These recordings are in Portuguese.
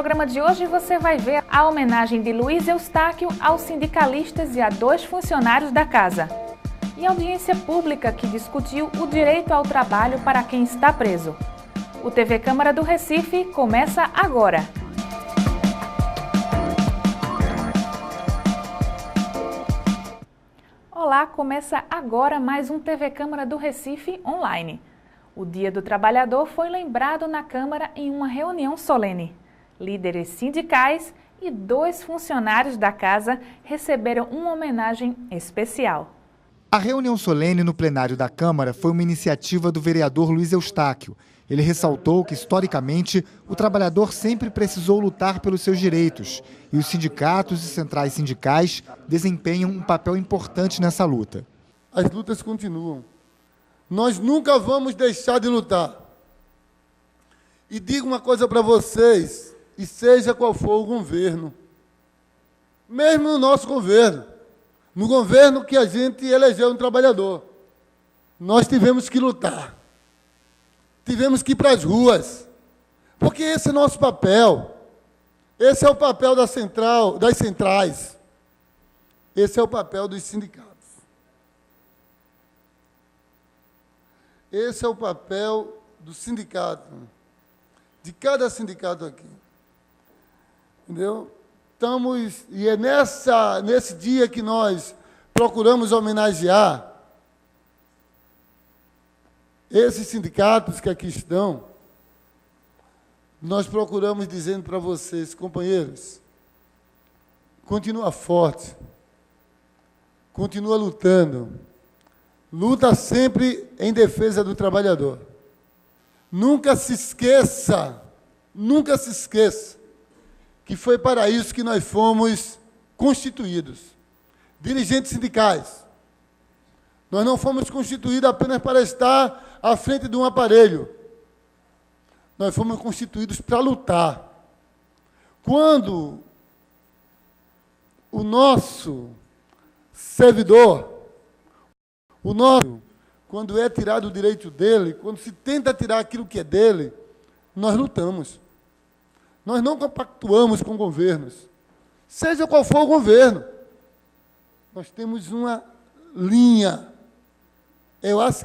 programa de hoje você vai ver a homenagem de Luiz Eustáquio aos sindicalistas e a 2 funcionários da casa. E audiência pública que discutiu o direito ao trabalho para quem está preso. O TV Câmara do Recife começa agora. Olá, começa agora mais um TV Câmara do Recife online. O Dia do Trabalhador foi lembrado na Câmara em uma reunião solene. Líderes sindicais e 2 funcionários da casa receberam uma homenagem especial. A reunião solene no plenário da Câmara foi uma iniciativa do vereador Luiz Eustáquio. Ele ressaltou que, historicamente, o trabalhador sempre precisou lutar pelos seus direitos e os sindicatos e centrais sindicais desempenham um papel importante nessa luta. As lutas continuam. Nós nunca vamos deixar de lutar. E digo uma coisa para vocês, e seja qual for o governo, mesmo no nosso governo, no governo que a gente elegeu um trabalhador, nós tivemos que lutar. Tivemos que ir para as ruas, porque esse é nosso papel. Esse é o papel das centrais. Esse é o papel dos sindicatos. Esse é o papel do sindicato, de cada sindicato aqui. Entendeu? E é nesse dia que nós procuramos homenagear esses sindicatos que aqui estão. Nós procuramos dizendo para vocês, companheiros, continua forte, continua lutando, luta sempre em defesa do trabalhador. Nunca se esqueça que foi para isso que nós fomos constituídos, dirigentes sindicais. Nós não fomos constituídos apenas para estar à frente de um aparelho. Nós fomos constituídos para lutar. Quando o nosso servidor, quando é tirado o direito dele, quando se tenta tirar aquilo que é dele, nós lutamos. Nós não compactuamos com governos, seja qual for o governo. Nós temos uma linha.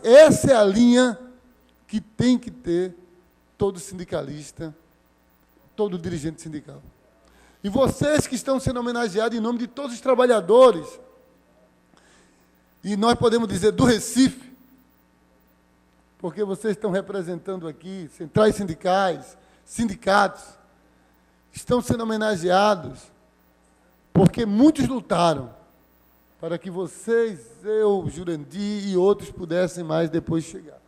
Essa é a linha que tem que ter todo sindicalista, todo dirigente sindical. E vocês que estão sendo homenageados em nome de todos os trabalhadores, e nós podemos dizer do Recife, porque vocês estão representando aqui centrais sindicais, sindicatos, estão sendo homenageados, porque muitos lutaram para que vocês, eu, Jurandir e outros pudessem mais depois chegar.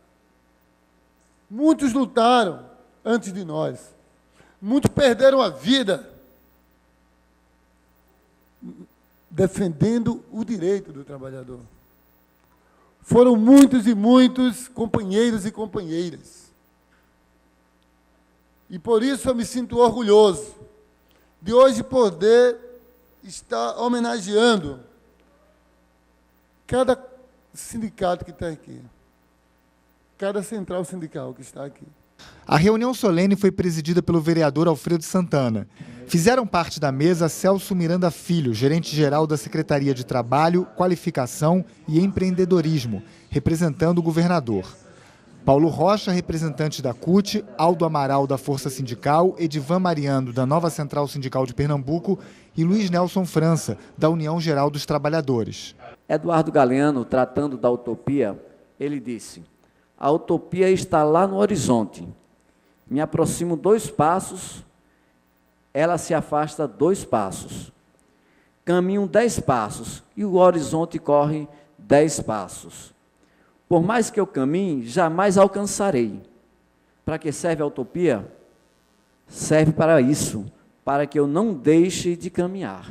Muitos lutaram antes de nós. Muitos perderam a vida defendendo o direito do trabalhador. Foram muitos e muitos companheiros e companheiras. E por isso eu me sinto orgulhoso de hoje poder estar homenageando cada sindicato que está aqui, cada central sindical que está aqui. A reunião solene foi presidida pelo vereador Alfredo Santana. Fizeram parte da mesa Celso Miranda Filho, gerente-geral da Secretaria de Trabalho, Qualificação e Empreendedorismo, representando o governador. Paulo Rocha, representante da CUT, Aldo Amaral, da Força Sindical, Edivan Mariano, da Nova Central Sindical de Pernambuco e Luiz Nelson França, da União Geral dos Trabalhadores. Eduardo Galeano, tratando da utopia, ele disse: a utopia está lá no horizonte. Me aproximo 2 passos, ela se afasta 2 passos. Caminho 10 passos e o horizonte corre 10 passos. Por mais que eu caminhe, jamais alcançarei. Para que serve a utopia? Serve para isso, para que eu não deixe de caminhar.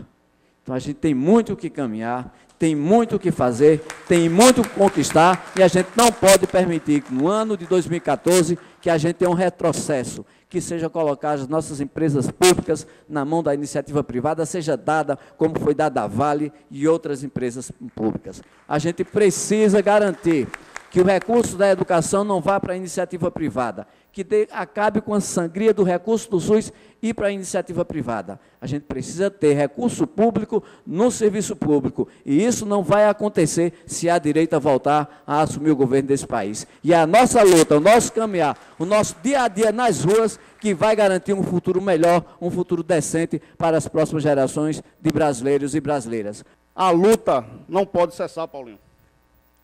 Então a gente tem muito o que caminhar, tem muito o que fazer, tem muito o que conquistar, e a gente não pode permitir que no ano de 2014 que a gente tenha um retrocesso, que seja colocar as nossas empresas públicas na mão da iniciativa privada, seja dada como foi dada a Vale e outras empresas públicas. A gente precisa garantir que que o recurso da educação não vá para a iniciativa privada, que acabe com a sangria do recurso do SUS e para a iniciativa privada. A gente precisa ter recurso público no serviço público, e isso não vai acontecer se a direita voltar a assumir o governo desse país. E a nossa luta, o nosso caminhar, o nosso dia a dia nas ruas, que vai garantir um futuro melhor, um futuro decente para as próximas gerações de brasileiros e brasileiras. A luta não pode cessar, Paulinho.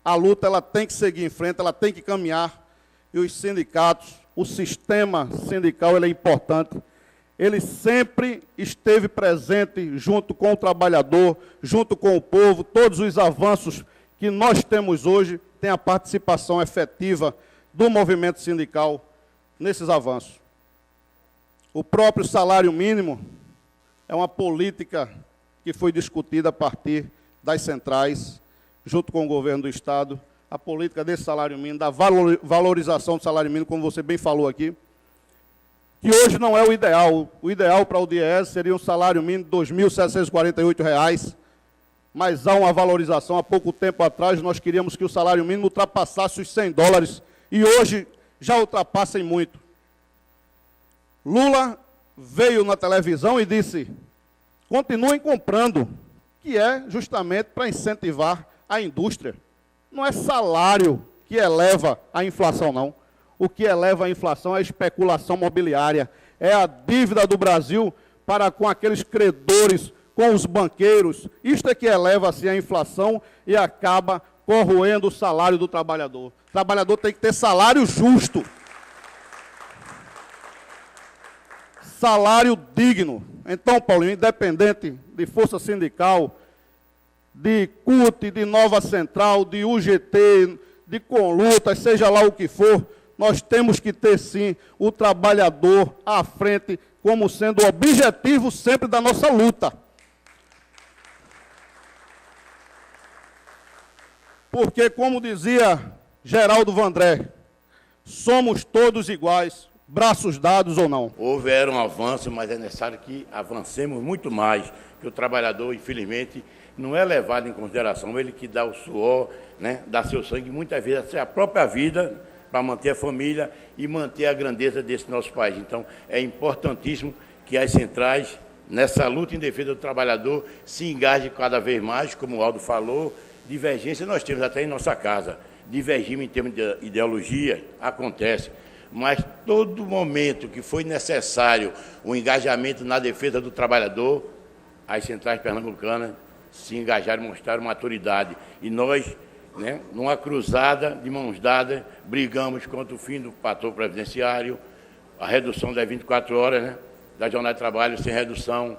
A luta ela tem que seguir em frente, ela tem que caminhar, e os sindicatos, o sistema sindical ele é importante. Ele sempre esteve presente junto com o trabalhador, junto com o povo. Todos os avanços que nós temos hoje têm a participação efetiva do movimento sindical nesses avanços. O próprio salário mínimo é uma política que foi discutida a partir das centrais, junto com o governo do Estado, a política desse salário mínimo, da valorização do salário mínimo, como você bem falou aqui, que hoje não é o ideal. O ideal para o DIEESE seria um salário mínimo de R$ 2.748, mas há uma valorização. Há pouco tempo atrás, nós queríamos que o salário mínimo ultrapassasse os $100, e hoje já ultrapassa em muito. Lula veio na televisão e disse, continuem comprando, que é justamente para incentivar a indústria. Não é salário que eleva a inflação, não. O que eleva a inflação é a especulação mobiliária, é a dívida do Brasil para com aqueles credores, com os banqueiros. Isto é que eleva assim a inflação e acaba corroendo o salário do trabalhador. O trabalhador tem que ter salário justo. Salário digno. Então, Paulinho, independente de força sindical, de CUT, de Nova Central, de UGT, de Conlutas, seja lá o que for, nós temos que ter, sim, o trabalhador à frente como sendo o objetivo sempre da nossa luta. Porque, como dizia Geraldo Vandré, somos todos iguais, braços dados ou não. Houveram avanços, mas é necessário que avancemos muito mais, que o trabalhador, infelizmente, não é levado em consideração, ele que dá o suor, né, dá seu sangue, muitas vezes a própria vida, para manter a família e manter a grandeza desse nosso país. Então, é importantíssimo que as centrais, nessa luta em defesa do trabalhador, se engajem cada vez mais, como o Aldo falou. Divergência nós temos até em nossa casa. Divergimos em termos de ideologia, acontece. Mas todo momento que foi necessário o engajamento na defesa do trabalhador, as centrais pernambucanas se engajaram e mostraram maturidade. E nós, né, numa cruzada de mãos dadas, brigamos contra o fim do patrão previdenciário, a redução das 24 horas, né, da jornada de trabalho sem redução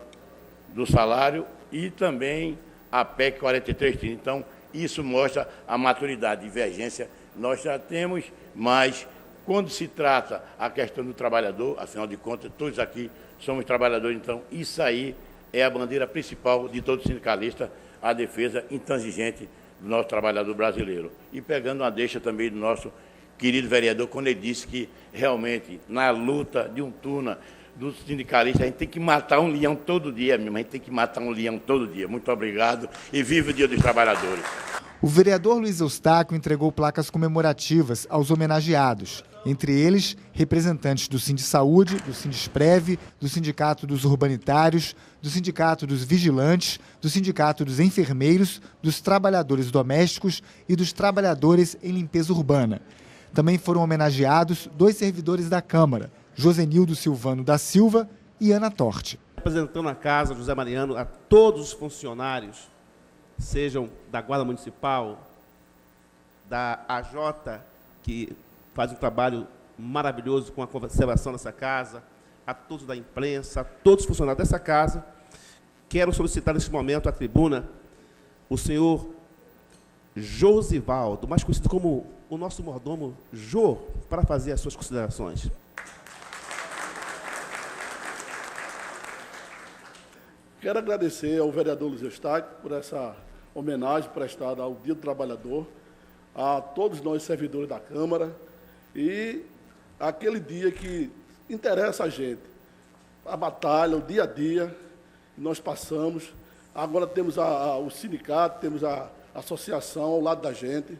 do salário e também a PEC 4330. Então, isso mostra a maturidade, divergência. Nós já temos, mas quando se trata a questão do trabalhador, afinal de contas, todos aqui somos trabalhadores, então isso aí é a bandeira principal de todo sindicalista, a defesa intransigente do nosso trabalhador brasileiro. E pegando uma deixa também do nosso querido vereador, quando ele disse que realmente, na luta de um turno dos sindicalistas, a gente tem que matar um leão todo dia, mesmo, a gente tem que matar um leão todo dia. Muito obrigado e viva o Dia dos Trabalhadores. O vereador Luiz Eustáquio entregou placas comemorativas aos homenageados, entre eles representantes do Sindsaúde, do Sindesprev, do Sindicato dos Urbanitários, do Sindicato dos Vigilantes, do Sindicato dos Enfermeiros, dos Trabalhadores Domésticos e dos Trabalhadores em Limpeza Urbana. Também foram homenageados 2 servidores da Câmara, Josenildo Silvano da Silva e Ana Torte. Representando a Casa José Mariano, a todos os funcionários, sejam da Guarda Municipal, da AJ, que faz um trabalho maravilhoso com a conservação dessa casa, a todos da imprensa, a todos os funcionários dessa casa. Quero solicitar neste momento à tribuna o senhor Josivaldo, mais conhecido como o nosso mordomo Jô, para fazer as suas considerações. Quero agradecer ao vereador Luiz Eustáquio por essa homenagem prestada ao Dia do Trabalhador, a todos nós servidores da Câmara, e aquele dia que interessa a gente, a batalha, o dia a dia, que nós passamos. Agora temos o sindicato, temos a associação ao lado da gente,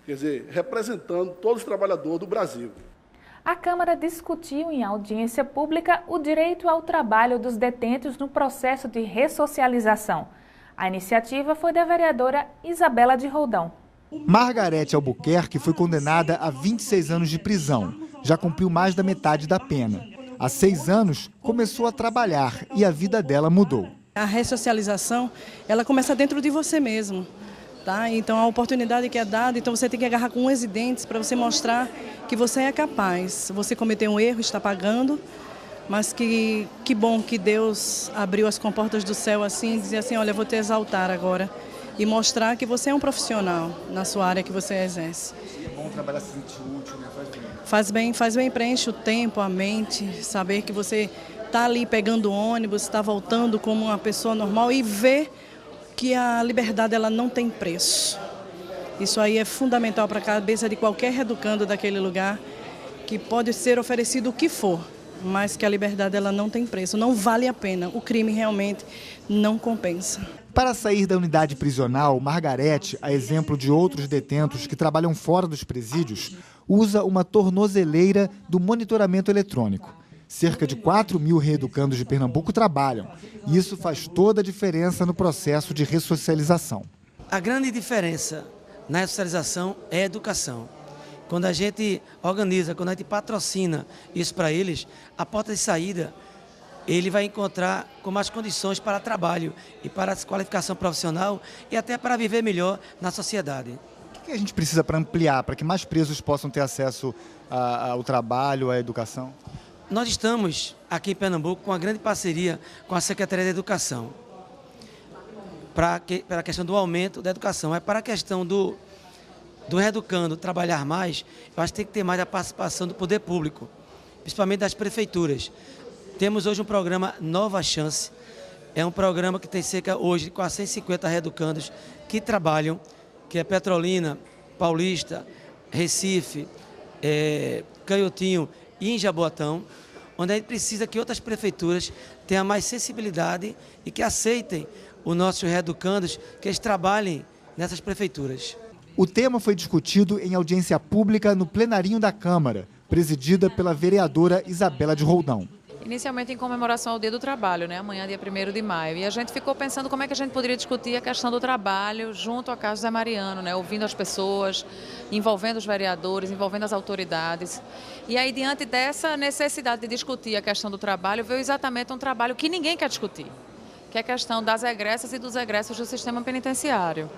quer dizer, representando todos os trabalhadores do Brasil. A Câmara discutiu em audiência pública o direito ao trabalho dos detentos no processo de ressocialização. A iniciativa foi da vereadora Isabela de Roldão. Margarete Albuquerque foi condenada a 26 anos de prisão. Já cumpriu mais da metade da pena. Há 6 anos, começou a trabalhar e a vida dela mudou. A ressocialização, ela começa dentro de você mesmo. Tá? Então, a oportunidade que é dada, então você tem que agarrar com unhas e dentes para você mostrar que você é capaz. Você cometeu um erro, está pagando, mas que bom que Deus abriu as comportas do céu assim e dizer assim, olha, eu vou te exaltar agora e mostrar que você é um profissional na sua área que você exerce. É bom trabalhar, se sentir útil, né? Faz bem, preenche o tempo, a mente, saber que você está ali pegando ônibus, está voltando como uma pessoa normal e ver que a liberdade ela não tem preço. Isso aí é fundamental para a cabeça de qualquer reeducando daquele lugar, que pode ser oferecido o que for, mas que a liberdade ela não tem preço, não vale a pena, o crime realmente não compensa. Para sair da unidade prisional, Margarete, a exemplo de outros detentos que trabalham fora dos presídios, usa uma tornozeleira do monitoramento eletrônico. Cerca de 4.000 reeducandos de Pernambuco trabalham, e isso faz toda a diferença no processo de ressocialização. A grande diferença na ressocialização é a educação. Quando a gente organiza, quando a gente patrocina isso para eles, a porta de saída, ele vai encontrar com mais condições para trabalho e para qualificação profissional e até para viver melhor na sociedade. O que a gente precisa para ampliar, para que mais presos possam ter acesso ao trabalho, à educação? Nós estamos aqui em Pernambuco com uma grande parceria com a Secretaria de Educação para a questão do aumento da educação. Para a questão do reeducando trabalhar mais, eu acho que tem que ter mais a participação do poder público, principalmente das prefeituras. Temos hoje um programa Nova Chance, é um programa que tem cerca hoje de 450 reeducandos que trabalham, que é Petrolina, Paulista, Recife, Canhotinho e em Jaboatão, onde a gente precisa que outras prefeituras tenham mais sensibilidade e que aceitem os nossos reeducandos, que eles trabalhem nessas prefeituras. O tema foi discutido em audiência pública no plenarinho da Câmara, presidida pela vereadora Isabela de Roldão. Inicialmente em comemoração ao Dia do Trabalho, né? Amanhã, dia 1º de maio. E a gente ficou pensando como é que a gente poderia discutir a questão do trabalho junto à Casa José Mariano, né? Ouvindo as pessoas, envolvendo os vereadores, envolvendo as autoridades. E aí, diante dessa necessidade de discutir a questão do trabalho, veio exatamente um trabalho que ninguém quer discutir, que é a questão das egressas e dos egressos do sistema penitenciário.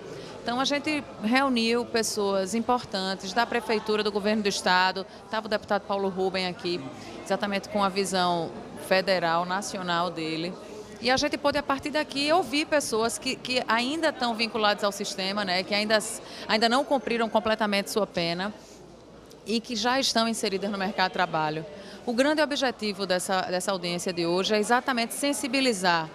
Então, a gente reuniu pessoas importantes da Prefeitura, do Governo do Estado, estava o deputado Paulo Rubem aqui, exatamente com a visão federal, nacional dele. E a gente pôde, a partir daqui, ouvir pessoas que ainda estão vinculadas ao sistema, né, que ainda não cumpriram completamente sua pena e que já estão inseridas no mercado de trabalho. O grande objetivo dessa audiência de hoje é exatamente sensibilizar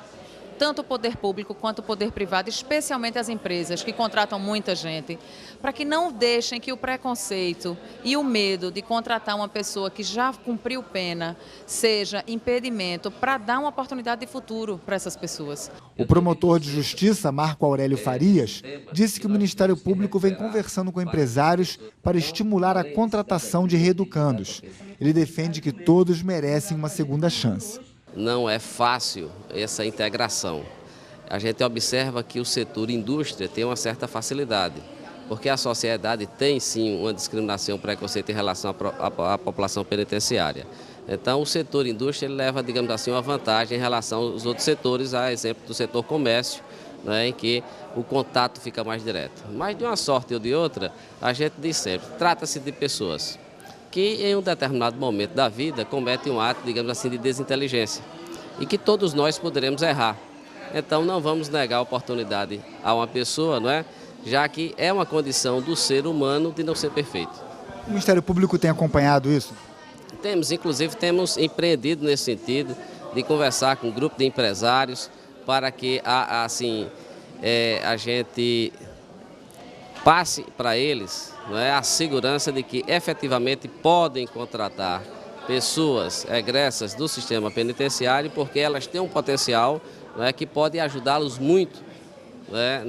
tanto o poder público quanto o poder privado, especialmente as empresas que contratam muita gente, para que não deixem que o preconceito e o medo de contratar uma pessoa que já cumpriu pena seja impedimento para dar uma oportunidade de futuro para essas pessoas. O promotor de justiça, Marco Aurélio Farias, disse que o Ministério Público vem conversando com empresários para estimular a contratação de reeducandos. Ele defende que todos merecem uma segunda chance. Não é fácil essa integração. A gente observa que o setor indústria tem uma certa facilidade, porque a sociedade tem sim uma discriminação, preconceito em relação à população penitenciária. Então o setor indústria ele leva, digamos assim, uma vantagem em relação aos outros setores, a exemplo do setor comércio, né, em que o contato fica mais direto. Mas de uma sorte ou de outra, a gente diz sempre, trata-se de pessoas que em um determinado momento da vida cometem um ato, digamos assim, de desinteligência e que todos nós poderemos errar. Então não vamos negar a oportunidade a uma pessoa, não é? Já que é uma condição do ser humano de não ser perfeito. O Ministério Público tem acompanhado isso? Temos empreendido nesse sentido de conversar com um grupo de empresários para que a gente passe para eles, não é, a segurança de que efetivamente podem contratar pessoas egressas do sistema penitenciário, porque elas têm um potencial, não é, que pode ajudá-los muito, não é,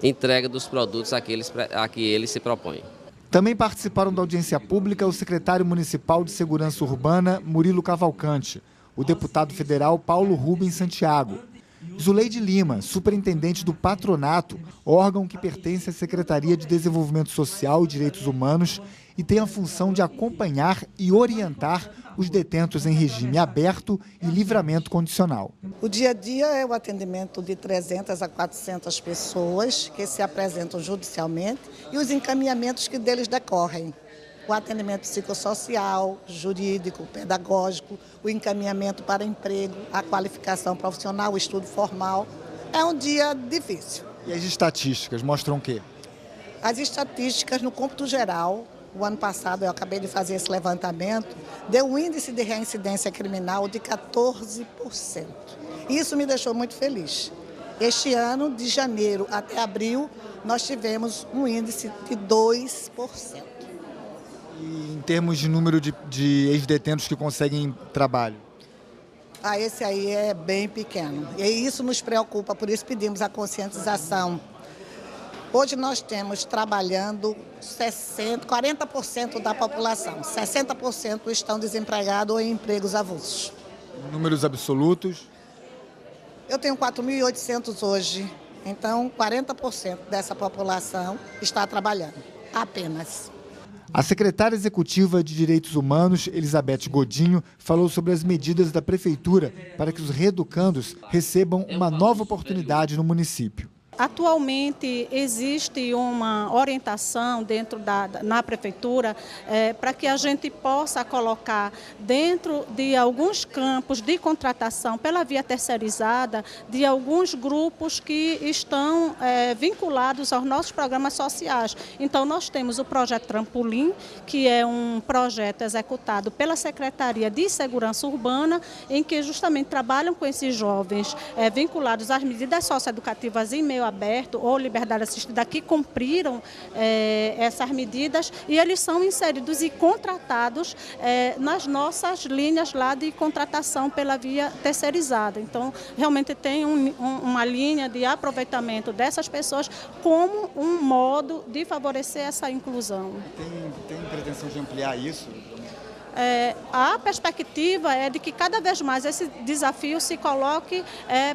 entrega dos produtos a que eles se propõem. Também participaram da audiência pública o secretário municipal de Segurança Urbana, Murilo Cavalcante, o deputado federal Paulo Rubens Santiago, Zuleide Lima, superintendente do Patronato, órgão que pertence à Secretaria de Desenvolvimento Social e Direitos Humanos e tem a função de acompanhar e orientar os detentos em regime aberto e livramento condicional. O dia a dia é o atendimento de 300 a 400 pessoas que se apresentam judicialmente e os encaminhamentos que deles decorrem. O atendimento psicossocial, jurídico, pedagógico, o encaminhamento para emprego, a qualificação profissional, o estudo formal. É um dia difícil. E as estatísticas mostram o quê? As estatísticas, no cômputo geral, o ano passado eu acabei de fazer esse levantamento, deu um índice de reincidência criminal de 14%. Isso me deixou muito feliz. Este ano, de janeiro até abril, nós tivemos um índice de 2%. E em termos de número de ex-detentos que conseguem trabalho? Esse aí é bem pequeno. E isso nos preocupa, por isso pedimos a conscientização. Hoje nós temos trabalhando 40% da população, 60% estão desempregados ou em empregos avulsos. Números absolutos? Eu tenho 4.800 hoje, então 40% dessa população está trabalhando, apenas. A secretária executiva de Direitos Humanos, Elizabeth Godinho, falou sobre as medidas da Prefeitura para que os reeducandos recebam uma nova oportunidade no município. Atualmente existe uma orientação na Prefeitura para que a gente possa colocar dentro de alguns campos de contratação pela via terceirizada de alguns grupos que estão vinculados aos nossos programas sociais. Então nós temos o projeto Trampolim, que é um projeto executado pela Secretaria de Segurança Urbana, em que justamente trabalham com esses jovens vinculados às medidas socioeducativas em meio aberto ou liberdade assistida que cumpriram essas medidas e eles são inseridos e contratados nas nossas linhas lá de contratação pela via terceirizada. Então, realmente tem uma linha de aproveitamento dessas pessoas como um modo de favorecer essa inclusão. Tem pretensão de ampliar isso? A perspectiva é de que cada vez mais esse desafio se coloque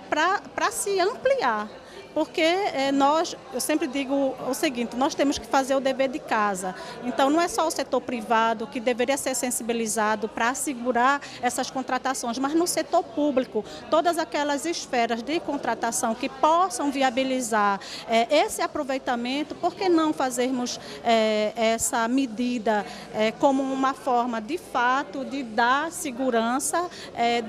para se ampliar. Porque eu sempre digo o seguinte, nós temos que fazer o dever de casa. Então, não é só o setor privado que deveria ser sensibilizado para assegurar essas contratações, mas no setor público, todas aquelas esferas de contratação que possam viabilizar esse aproveitamento, por que não fazermos essa medida como uma forma, de fato, de dar segurança,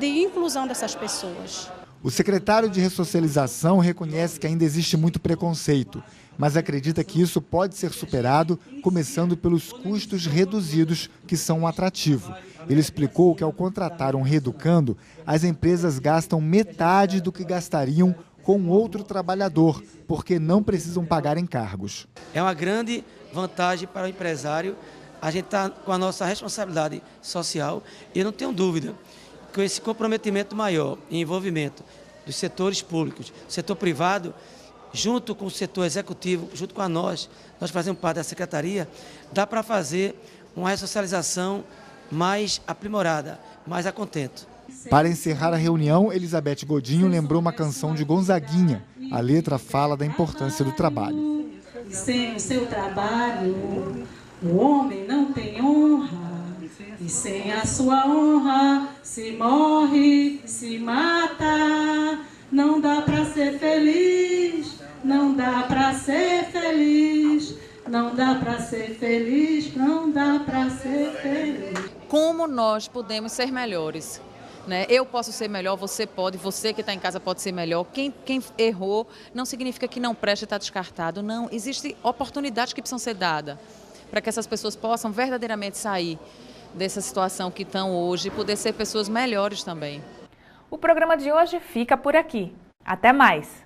de inclusão dessas pessoas? O secretário de Ressocialização reconhece que ainda existe muito preconceito, mas acredita que isso pode ser superado, começando pelos custos reduzidos, que são um atrativo. Ele explicou que, ao contratar um reeducando, as empresas gastam metade do que gastariam com outro trabalhador, porque não precisam pagar encargos. É uma grande vantagem para o empresário. A gente está com a nossa responsabilidade social e eu não tenho dúvida com esse comprometimento maior e envolvimento dos setores públicos, setor privado, junto com o setor executivo, junto com nós fazemos parte da secretaria, dá para fazer uma ressocialização mais aprimorada, mais a contento. Para encerrar a reunião, Elizabeth Godinho lembrou uma canção de Gonzaguinha. A letra fala da importância do trabalho. Sem o seu trabalho, o homem não tem honra. E sem a sua honra, se morre, se mata. Não dá para ser feliz, não dá para ser feliz, não dá para ser feliz, não dá para ser feliz. Como nós podemos ser melhores? Eu posso ser melhor, você pode, você que está em casa pode ser melhor. Quem errou não significa que não preste e está descartado, não. Existem oportunidades que precisam ser dadas para que essas pessoas possam verdadeiramente sair dessa situação que estão hoje e poder ser pessoas melhores também. O programa de hoje fica por aqui. Até mais!